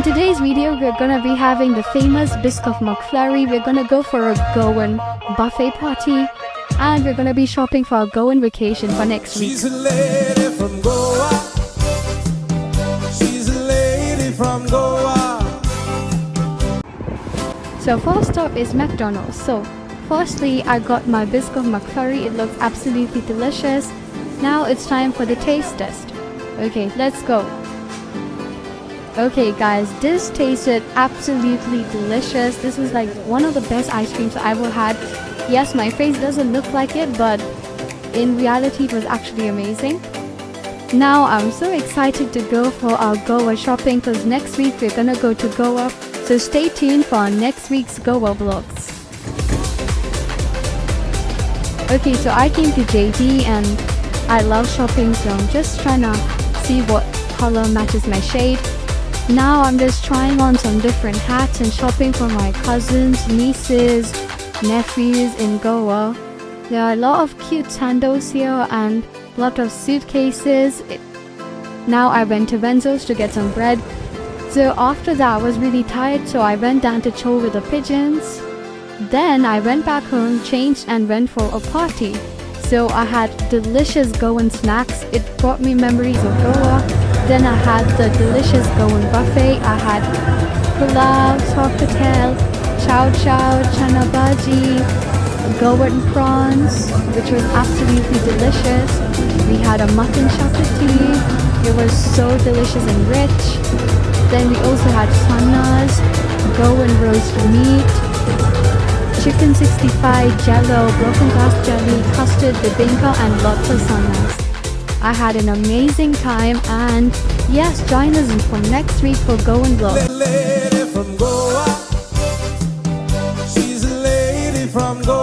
In today's video, we're gonna be having the famous Biscoff McFlurry. We're gonna go for a Goan buffet party, and we're gonna be shopping for our Goan vacation for next week. She's a lady from Goa. She's a lady from Goa. So first up is McDonald's. So firstly, I got my Biscoff McFlurry. It looks absolutely delicious. Now it's time for the taste test. Okay, let's go. Okay guys, this tasted absolutely delicious. This was like one of the best ice creams I ever had. Yes, my face doesn't look like it, but in reality it was actually amazing. Now I'm so excited to go for our Goa shopping because next week we're gonna go to Goa. So stay tuned for our next week's Goa vlogs. Okay, so I came to JD and I love shopping, so I'm just trying to see what color matches my shade. Now I'm just trying on some different hats and shopping for my cousins, nieces, nephews in Goa. There are a lot of cute sandals here and a lot of suitcases. Now I went to Benzo's to get some bread. So after that I was really tired, so I went down to chill with the pigeons. Then I went back home, changed and went for a party. So I had delicious Goan snacks. It brought me memories of Goa. Then I had the delicious Goan buffet. I had pulao, sofitel, chow chow, chana bhaji, Goan prawns, which was absolutely delicious. We had a mutton chapati. It was so delicious and rich. Then we also had forminas, Goan roast meat, chicken 65, jello, broken glass jelly, custard, bibinka and lots of forminas. I had an amazing time, and yes, join us for next week for Goan vlog. Lady from Goa. She's a lady from Goa.